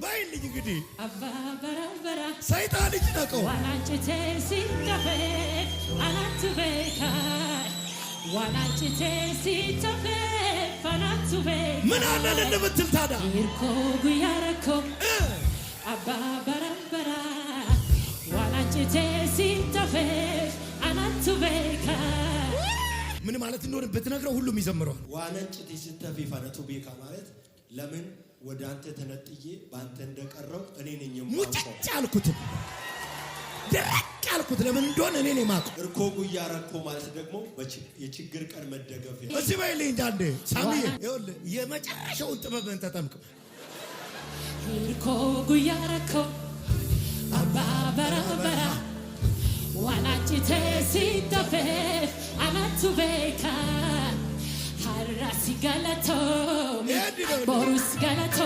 ባይልኝ እንግዲህ አባ በረበራ ሰይጣን እጅ ነቀው ዋናንቺቴ ሲተፌ አናቱ ቤካ ዋናንቺቴ ሲተፌ አናቱ ቤካ ምን አለ ለምትል ታዲያ ይርኮ ጉያረኮ አባ በረበራ ዋናንቺቴ ሲተፌ አናቱ ቤካ ምን ማለት እንደሆነ ብትነግረው ሁሉም ይዘምረዋል። ዋናንቺቴ ሲተፌ አናቱ ቤካ ማለት ለምን ወደ አንተ ተነጥዬ ባንተ እንደቀረው እኔ ነኝ የማውቀው። ሙጭጭ አልኩት ደረቅ አልኩት ለምን እንደሆነ እኔ ነኝ የማውቀው። እርኮ ጉያረኮ ማለት ደግሞ የችግር ቀን መደገፊያ። እዚህ በይልኝ እንዳንዴ ሳሚዬ ይኸውልህ የመጨረሻውን ጥበብን ተጠምቅ። እርኮ ጉያረኮ አባ በረበራ ዋናንቺቴ ሲተፌ አናቱ ቤካ Harasi galato, borus galato,